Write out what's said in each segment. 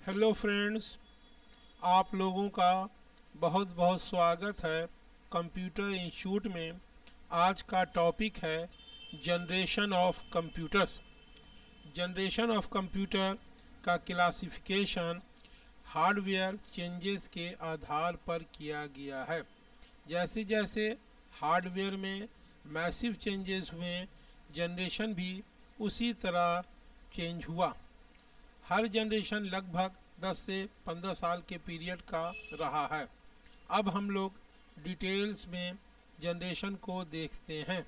Hello friends, आप लोगों का बहुत बहुत स्वागत है कंप्यूटर इंस्टीट्यूट में। आज का टॉपिक है generation of computers. Generation of computer का क्लासिफिकेशन हार्डवेयर चेंजेस के आधार पर किया गया है। जैसे जैसे हार्डवेयर में मैसिव चेंजेस हुए, जनरेशन भी उसी तरह चेंज हुआ। हर जनरेशन लगभग 10 से 15 साल के पीरियड का रहा है। अब हम लोग डिटेल्स में जनरेशन को देखते हैं।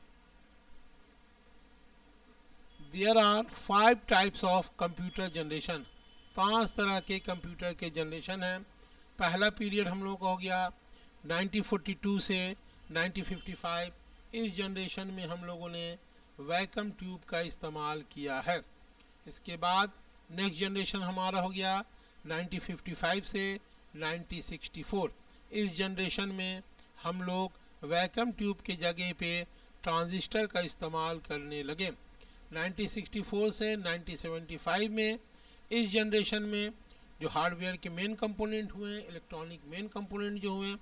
There are 5 types of computer generation. 5 तरह के कंप्यूटर के जनरेशन हैं। पहला पीरियड हम लोग का हो गया 1942 से 1955। इस जनरेशन में हम लोगों ने वैक्यूम ट्यूब का इस्तेमाल किया है। इसके बाद नेक्स्ट जनरेशन हमारा हो गया 1955 से 1964। इस जनरेशन में हम लोग वैक्यूम ट्यूब के जगह पे ट्रांजिस्टर का इस्तेमाल करने लगे। 1964 से 1975 में इस जनरेशन में जो हार्डवेयर के मेन कंपोनेंट हुए, इलेक्ट्रॉनिक मेन कंपोनेंट जो हुए,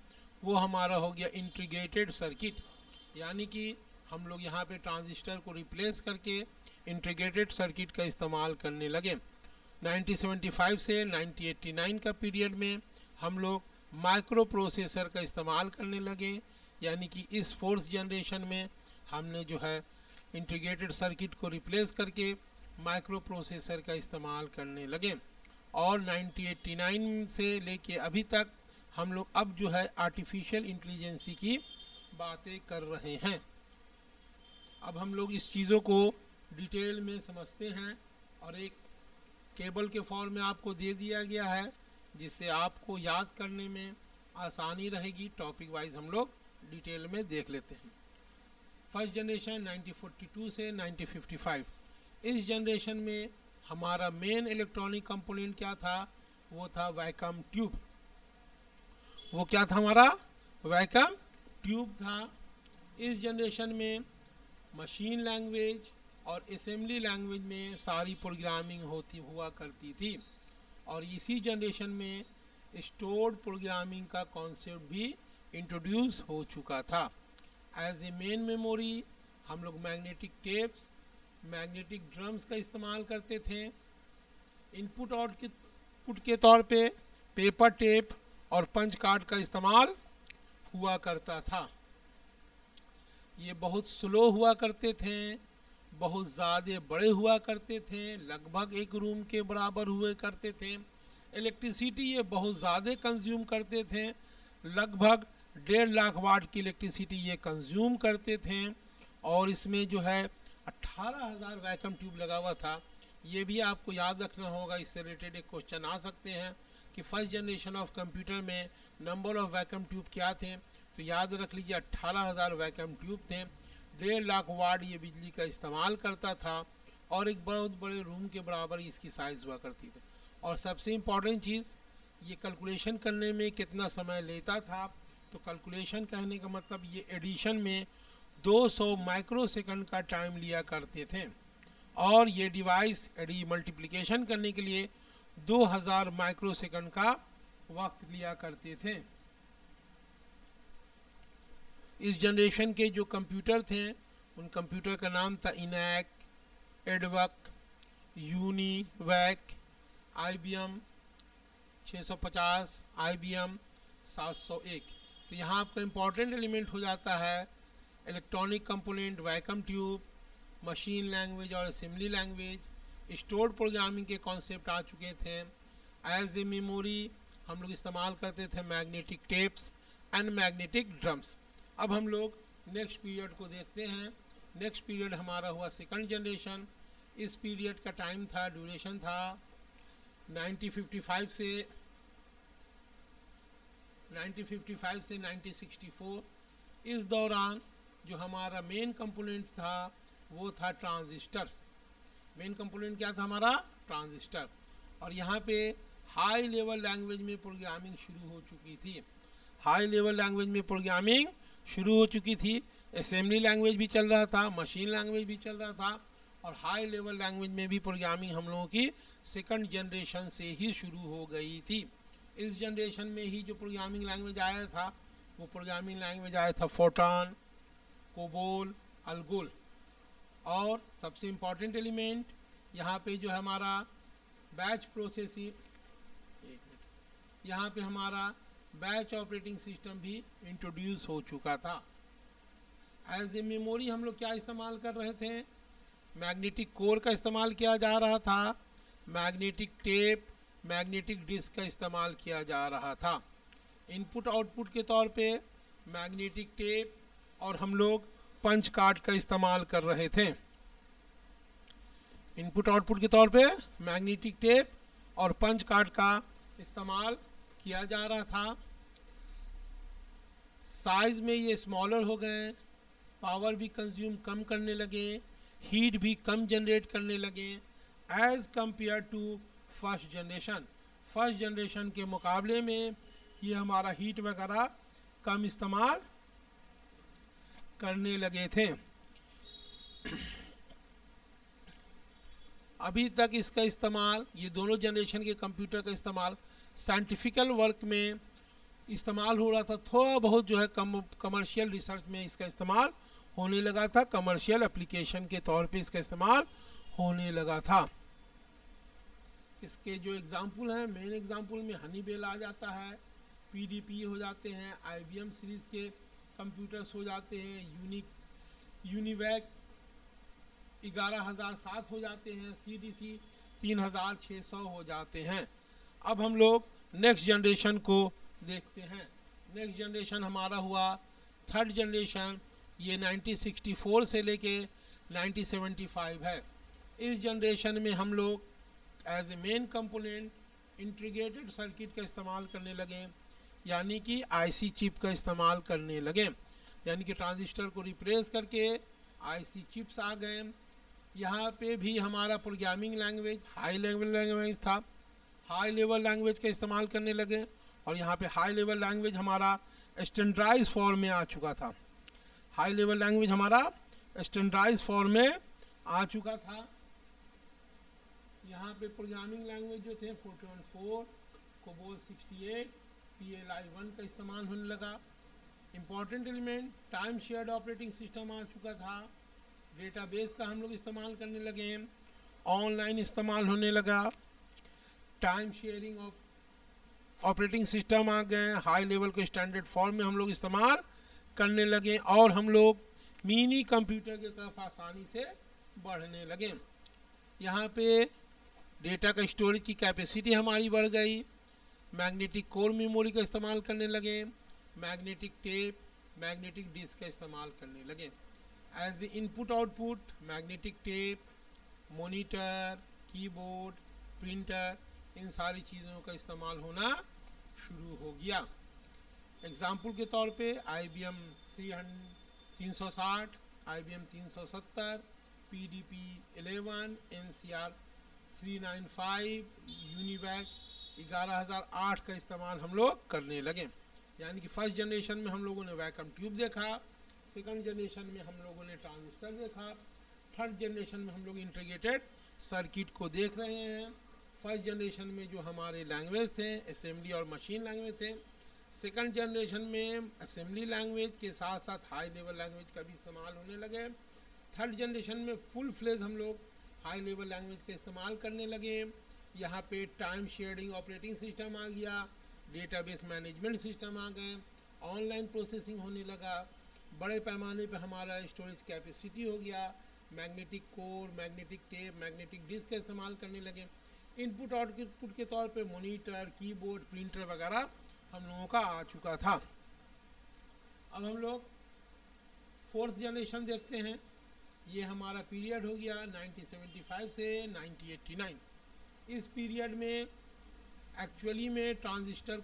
वो हमारा हो गया इंटीग्रेटेड सर्किट। यानी कि हम लोग यहाँ पे ट्रांजिस्टर को रिप्लेस करके इंटीग्रेटेड सर्किट का इस्तेमाल करने लगे। 1975 से 1989 का पीरियड में हम लोग माइक्रो प्रोसेसर का इस्तेमाल करने लगे। यानी कि इस फोर्थ जनरेशन में हमने जो है इंटीग्रेटेड सर्किट को रिप्लेस करके माइक्रो प्रोसेसर का इस्तेमाल करने लगे। और 1989 से लेके अभी तक हम लोग अब जो है आर्टिफिशियल इंटेलिजेंसी की बातें कर रहे हैं। अब हम लोग इस चीज़ों को डिटेल में समझते हैं और एक टेबल के फॉर्म में आपको दे दिया गया है, जिससे आपको याद करने में आसानी रहेगी। टॉपिक वाइज हम लोग डिटेल में देख लेते हैं। फर्स्ट जनरेशन 1942 से 1955। इस जनरेशन में हमारा मेन इलेक्ट्रॉनिक कंपोनेंट क्या था? वो था वैक्यूम ट्यूब। वो क्या था? हमारा वैक्यूम ट्यूब था। इस जनरेशन में मशीन लैंग्वेज और असेंबली लैंग्वेज में सारी प्रोग्रामिंग हुआ करती थी। और इसी जनरेशन में स्टोर्ड प्रोग्रामिंग का कॉन्सेप्ट भी इंट्रोड्यूस हो चुका था। एज ए मेन मेमोरी हम लोग मैग्नेटिक टेप्स, मैग्नेटिक ड्रम्स का इस्तेमाल करते थे। इनपुट आउटपुट के तौर पे पेपर टेप और पंच कार्ड का इस्तेमाल हुआ करता था। ये बहुत स्लो हुआ करते थे, बहुत ज़्यादा बड़े हुआ करते थे, लगभग एक रूम के बराबर हुए करते थे। इलेक्ट्रिसिटी ये बहुत ज़्यादा कंज्यूम करते थे, लगभग 1.5 लाख वाट की इलेक्ट्रिसिटी ये कंज्यूम करते थे। और इसमें जो है 18,000 वैक्यूम ट्यूब लगा हुआ था। ये भी आपको याद रखना होगा, इससे रिलेटेड एक क्वेश्चन आ सकते हैं कि फर्स्ट जनरेशन ऑफ कंप्यूटर में नंबर ऑफ वैक्यूम ट्यूब क्या थे। तो याद रख लीजिए 18,000 वैक्यूम ट्यूब थे। 1.5 लाख वाट ये बिजली का इस्तेमाल करता था और एक बहुत बड़े रूम के बराबर इसकी साइज़ हुआ करती थी। और सबसे इम्पॉर्टेंट चीज़, ये कैलकुलेशन करने में कितना समय लेता था? तो कैलकुलेशन कहने का मतलब ये एडिशन में 200 माइक्रो सेकंड का टाइम लिया करते थे। और ये डिवाइस मल्टीप्लिकेशन करने के लिए 2000 माइक्रो सेकंड का वक्त लिया करते थे। इस जनरेशन के जो कंप्यूटर थे, उन कंप्यूटर का नाम था इनैक, एडवक, यूनिवैक, IBM 650, IBM 701। तो यहाँ आपका इम्पॉर्टेंट एलिमेंट हो जाता है electronic component, vacuum tube, machine language और असेंबली लैंग्वेज। स्टोर्ड प्रोग्रामिंग के कॉन्सेप्ट आ चुके थे। एज ए मेमोरी हम लोग इस्तेमाल करते थे magnetic tapes and magnetic drums. अब हम लोग नेक्स्ट पीरियड को देखते हैं। नेक्स्ट पीरियड हमारा हुआ सेकंड जनरेशन। इस पीरियड का टाइम था, ड्यूरेशन था 1955 से 1964। इस दौरान जो हमारा मेन कंपोनेंट था वो था ट्रांजिस्टर। मेन कंपोनेंट क्या था? हमारा ट्रांजिस्टर। और यहाँ पे हाई लेवल लैंग्वेज में प्रोग्रामिंग शुरू हो चुकी थी। हाई लेवल लैंग्वेज में प्रोग्रामिंग शुरू हो चुकी थी। असेंबली लैंग्वेज भी चल रहा था, मशीन लैंग्वेज भी चल रहा था और हाई लेवल लैंग्वेज में भी प्रोग्रामिंग हम लोगों की सेकंड जनरेशन से ही शुरू हो गई थी। इस जनरेशन में ही जो प्रोग्रामिंग लैंग्वेज आया था वो प्रोग्रामिंग लैंग्वेज आया था फोर्ट्रान, कोबोल, अल्गोल। और सबसे इम्पॉर्टेंट एलिमेंट यहाँ पे जो है हमारा बैच प्रोसेसिंग, यहाँ पे हमारा बैच ऑपरेटिंग सिस्टम भी इंट्रोड्यूस हो चुका था। एज ए मेमोरी हम लोग क्या इस्तेमाल कर रहे थे, मैग्नेटिक कोर का इस्तेमाल किया जा रहा था, मैग्नेटिक टेप, मैग्नेटिक डिस्क का इस्तेमाल किया जा रहा था। इनपुट आउटपुट के तौर पे मैग्नेटिक टेप और हम लोग पंच कार्ड का इस्तेमाल कर रहे थे। इनपुट आउटपुट के तौर पे मैग्नेटिक टेप और पंच कार्ड का इस्तेमाल किया जा रहा था। साइज में ये स्मॉलर हो गए, पावर भी कंज्यूम कम करने लगे, हीट भी कम जनरेट करने लगे as compare to first generation. First generation के मुकाबले में ये हमारा हीट वगैरह कम इस्तेमाल करने लगे थे। अभी तक इसका इस्तेमाल, ये दोनों जनरेशन के कंप्यूटर का इस्तेमाल साइंटिफिकल वर्क में इस्तेमाल हो रहा था, थोड़ा बहुत जो है कमर्शियल रिसर्च में इसका इस्तेमाल होने लगा था, कमर्शियल एप्लीकेशन के तौर पे इसका इस्तेमाल होने लगा था। इसके जो एग्जाम्पल हैं, मेन एग्जाम्पल में हनीबेल आ जाता है, पीडीपी हो जाते हैं, आईबीएम सीरीज़ के कंप्यूटर्स हो जाते हैं, यूनिवैक 11007 हो जाते हैं, सीडीसी 3600 हो जाते हैं। अब हम लोग नेक्स्ट जनरेशन को देखते हैं। नेक्स्ट जनरेशन हमारा हुआ थर्ड जनरेशन, ये 1964 से लेके 1975 है। इस जनरेशन में हम लोग as a main component integrated circuit का इस्तेमाल करने लगे, यानी कि आईसी चिप का इस्तेमाल करने लगे, यानी कि ट्रांजिस्टर को रिप्लेस करके आईसी चिप्स आ गए। यहाँ पे भी हमारा programming language high level language था, हाई लेवल लैंग्वेज का इस्तेमाल करने लगे, और यहाँ पे हाई लेवल लैंग्वेज हमारा स्टैंडर्डाइज फॉर्म में आ चुका था। हाई लेवल लैंग्वेज हमारा स्टैंडर्डाइज फॉर्म में आ चुका था। यहाँ पे प्रोग्रामिंग लैंग्वेज जो थे फोर्ट्रान 4, कोबोल 68, PLI 1 का इस्तेमाल होने लगा। Important element time shared operating system आ चुका था, डेटाबेस का हम लोग इस्तेमाल करने लगे, ऑनलाइन इस्तेमाल होने लगा, टाइम शेयरिंग ऑपरेटिंग सिस्टम आ गए, हाई लेवल के स्टैंडर्ड फॉर्म में हम लोग इस्तेमाल करने लगे, और हम लोग मिनी कंप्यूटर की तरफ आसानी से बढ़ने लगे। यहाँ पे डेटा का स्टोरेज की कैपेसिटी हमारी बढ़ गई, मैग्नेटिक कोर मेमोरी का इस्तेमाल करने लगे, मैग्नेटिक टेप, मैग्नेटिक डिस्क का इस्तेमाल करने लगे। As input output magnetic tape, monitor, keyboard, printer, इन सारी चीज़ों का इस्तेमाल होना शुरू हो गया। एग्जाम्पल के तौर पे IBM 360, IBM 370, PDP 11, NCR 395, UNIVAC 11008 का इस्तेमाल हम लोग करने लगे। यानी कि फर्स्ट जनरेशन में हम लोगों ने वैक्यूम ट्यूब देखा, सेकंड जनरेशन में हम लोगों ने ट्रांजिस्टर देखा, थर्ड जनरेशन में हम लोग इंटीग्रेटेड सर्किट को देख रहे हैं। फर्स्ट जनरेशन में जो हमारे लैंग्वेज थे असेंबली और मशीन लैंग्वेज थे, सेकंड जनरेशन में असेंबली लैंग्वेज के साथ साथ हाई लेवल लैंग्वेज का भी इस्तेमाल होने लगे। थर्ड जनरेशन में फुल फ्लेज हम लोग हाई लेवल लैंग्वेज का इस्तेमाल करने लगे। यहाँ पे टाइम शेयरिंग ऑपरेटिंग सिस्टम आ गया, डेटाबेस मैनेजमेंट सिस्टम आ गए, ऑनलाइन प्रोसेसिंग होने लगा, बड़े पैमाने पे हमारा स्टोरेज कैपेसिटी हो गया, magnetic core, magnetic tape, magnetic disk का इस्तेमाल करने लगे। इनपुट आउटपुट के तौर पे मॉनिटर, कीबोर्ड, प्रिंटर वगैरह हम लोगों का आ चुका था। अब हम लोग फोर्थ जनरेशन देखते हैं। ये हमारा पीरियड हो गया 1975 से 1989। इस पीरियड में एक्चुअली में ट्रांजिस्टर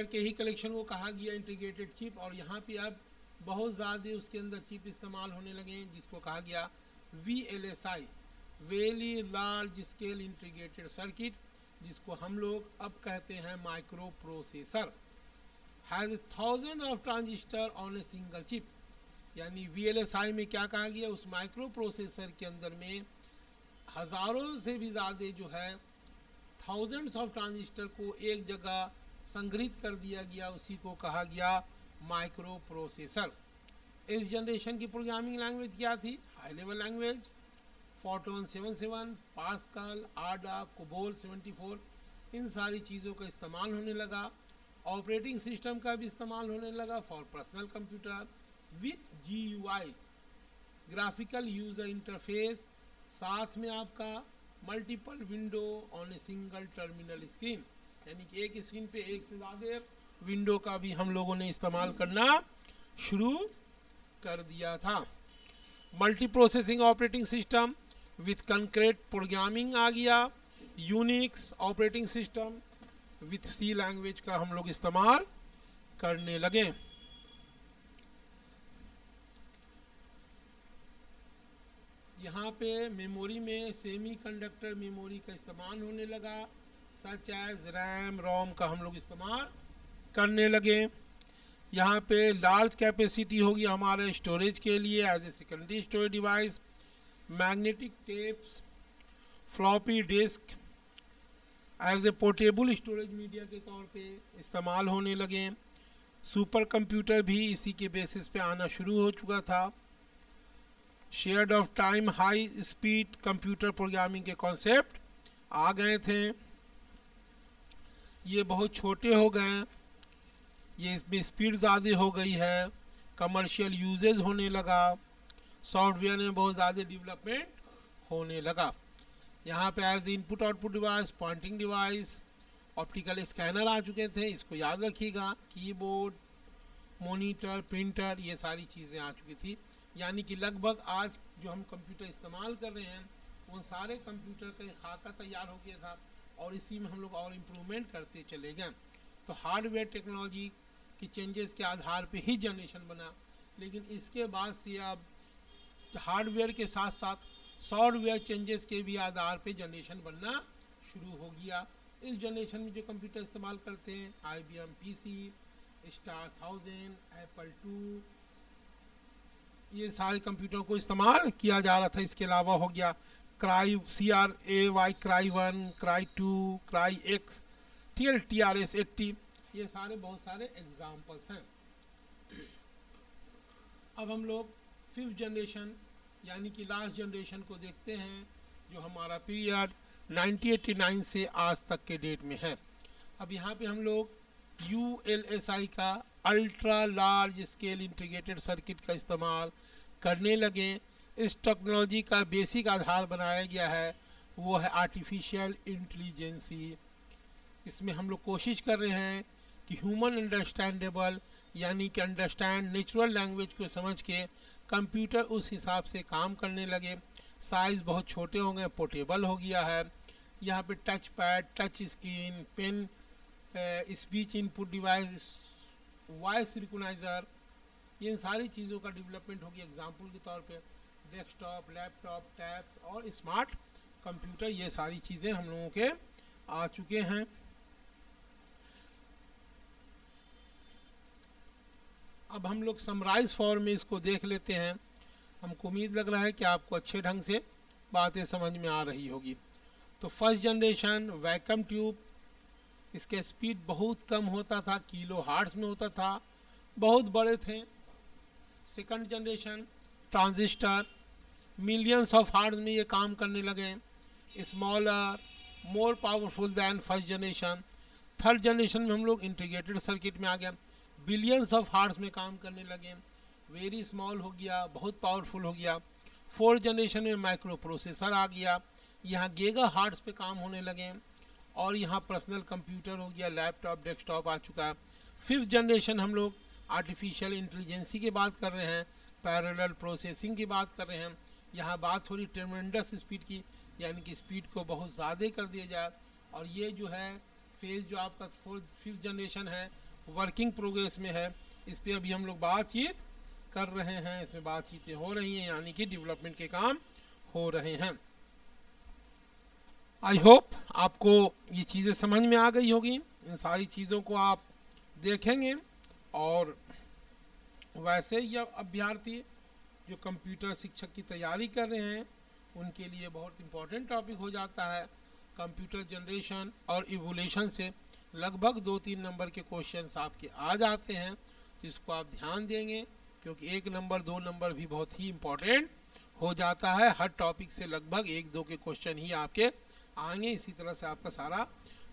के ही कलेक्शन को कहा गया इंटीग्रेटेड चिप, और यहाँ पे अब बहुत ज़्यादा उसके अंदर चिप इस्तेमाल होने लगे जिसको कहा गया VLSI, very large scale integrated circuit, जिसको हम लोग अब कहते हैं micro processor. Has 1000 of transistor on a single chip. यानी VLSI में क्या कहा गया, उस माइक्रो प्रोसेसर के अंदर में हज़ारों से भी ज़्यादा जो है थाउजेंड्स ऑफ ट्रांजिस्टर को एक जगह संग्रहित कर दिया गया, उसी को कहा गया माइक्रो प्रोसेसर। इस जनरेशन की प्रोग्रामिंग लैंग्वेज क्या थी? High level language, Fortran 77, Pascal, Ada, COBOL 74, इन सारी चीज़ों का इस्तेमाल होने लगा। ऑपरेटिंग सिस्टम का भी इस्तेमाल होने लगा for personal computer with GUI, graphical user interface, साथ में आपका multiple window on a single terminal screen, यानी कि एक स्क्रीन पे एक से ज़्यादा विंडो का भी हम लोगों ने इस्तेमाल करना शुरू कर दिया था। Multiprocessing operating system with concrete programming आ गया। Unix operating system with C language का हम लोग इस्तेमाल करने लगे। यहाँ पे मेमोरी में सेमीकंडक्टर मेमोरी का इस्तेमाल होने लगा, सच एज रैम रोम का हम लोग इस्तेमाल करने लगे। यहाँ पे लार्ज कैपेसिटी होगी हमारे स्टोरेज के लिए as a secondary storage device. Magnetic tapes, floppy disk as a portable storage media के तौर पे इस्तेमाल होने लगे। सुपर कंप्यूटर भी इसी के बेसिस पे आना शुरू हो चुका था। Shared of time high speed computer programming के कॉन्सेप्ट आ गए थे। ये बहुत छोटे हो गए, ये इसमें स्पीड ज़्यादा हो गई है, कमर्शियल यूजेज होने लगा, सॉफ्टवेयर में बहुत ज़्यादा डेवलपमेंट होने लगा। यहाँ पे as input output device, pointing device, optical scanner आ चुके थे, इसको याद रखिएगा। कीबोर्ड, मॉनिटर, प्रिंटर, ये सारी चीज़ें आ चुकी थी। यानी कि लगभग आज जो हम कंप्यूटर इस्तेमाल कर रहे हैं उन सारे कंप्यूटर का खाका तैयार हो गया था और इसी में हम लोग और इम्प्रूवमेंट करते चले गए। तो हार्डवेयर टेक्नोलॉजी की चेंजेस के आधार पे ही जनरेशन बना, लेकिन इसके बाद से अब हार्डवेयर के साथ साथ सॉफ्टवेयर चेंजेस के भी आधार पे जनरेशन बनना शुरू हो गया। इस जनरेशन में जो कंप्यूटर इस्तेमाल करते हैं IBM PC, स्टार 1000, एप्पल 2, ये सारे कंप्यूटरों को इस्तेमाल किया जा रहा था। इसके अलावा हो गया CRAY, cry 1, cry 2, cry X, TRS 80, ये सारे बहुत सारे एग्जाम्पल्स हैं। अब हम लोग फिफ्थ जनरेशन यानी कि लास्ट जनरेशन को देखते हैं, जो हमारा पीरियड 1989 से आज तक के डेट में है। अब यहाँ पे हम लोग ULSI का ultra large scale integrated circuit का इस्तेमाल करने लगे। इस टेक्नोलॉजी का बेसिक आधार बनाया गया है वो है आर्टिफिशियल इंटेलिजेंसी। इसमें हम लोग कोशिश कर रहे हैं कि ह्यूमन अंडरस्टैंडेबल यानी कि अंडरस्टैंड नेचुरल लैंग्वेज को समझ के कंप्यूटर उस हिसाब से काम करने लगे। साइज़ बहुत छोटे हो गए, पोर्टेबल हो गया है। यहाँ पे touch pad, touch screen, pen, speech input device, voice recogniser, इन सारी चीज़ों का डेवलपमेंट हो गया। एग्जाम्पल के तौर पे डेस्कटॉप, लैपटॉप, टैब्स और स्मार्ट कंप्यूटर, ये सारी चीज़ें हम लोगों के आ चुके हैं। अब हम लोग समराइज फॉर्म में इसको देख लेते हैं। हमको उम्मीद लग रहा है कि आपको अच्छे ढंग से बातें समझ में आ रही होगी। तो फर्स्ट जनरेशन वैक्यूम ट्यूब, इसके स्पीड बहुत कम होता था, किलो हार्ट्स में होता था, बहुत बड़े थे। Second generation transistor, millions of hearts में ये काम करने लगे, smaller, more powerful then first generation. Third generation में हम लोग इंटीग्रेटेड सर्किट में आ गए, बिलियंस ऑफ हार्ट्स में काम करने लगे, वेरी स्मॉल हो गया, बहुत पावरफुल हो गया। फोर्थ जनरेशन में माइक्रो प्रोसेसर आ गया, यहाँ गीगा हार्ट्स पे काम होने लगे और यहाँ पर्सनल कंप्यूटर हो गया, लैपटॉप, डेस्कटॉप आ चुका है। फिफ्थ जनरेशन हम लोग आर्टिफिशियल इंटेलिजेंसी की बात कर रहे हैं, पैरेलल प्रोसेसिंग की बात कर रहे हैं। यहाँ बात हो रही ट्रेमेंडस स्पीड की, यानी कि स्पीड को बहुत ज़्यादा कर दिया जाए। और ये जो है फेज जो आपका फिफ्थ जनरेशन है वर्किंग प्रोग्रेस में है, इस पर अभी हम लोग बातचीत कर रहे हैं, इसमें बातचीतें हो रही हैं, यानी कि डेवलपमेंट के काम हो रहे हैं। आई होप आपको ये चीज़ें समझ में आ गई होगी। इन सारी चीज़ों को आप देखेंगे और वैसे यह अभ्यर्थी जो कंप्यूटर शिक्षक की तैयारी कर रहे हैं उनके लिए बहुत इम्पोर्टेंट टॉपिक हो जाता है। कंप्यूटर जनरेशन और इवोल्यूशन से लगभग 2-3 नंबर के क्वेश्चंस आपके आ जाते हैं, तो इसको आप ध्यान देंगे क्योंकि 1 नंबर 2 नंबर भी बहुत ही इम्पोर्टेंट हो जाता है। हर टॉपिक से लगभग 1-2 के क्वेश्चन ही आपके आएंगे, इसी तरह से आपका सारा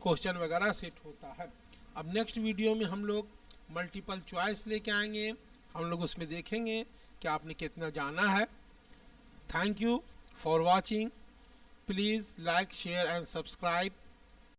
क्वेश्चन वगैरह सेट होता है। अब नेक्स्ट वीडियो में हम लोग मल्टीपल चॉइस लेके आएंगे, हम लोग उसमें देखेंगे कि आपने कितना जाना है। Thank you for watching. Please like share and subscribe.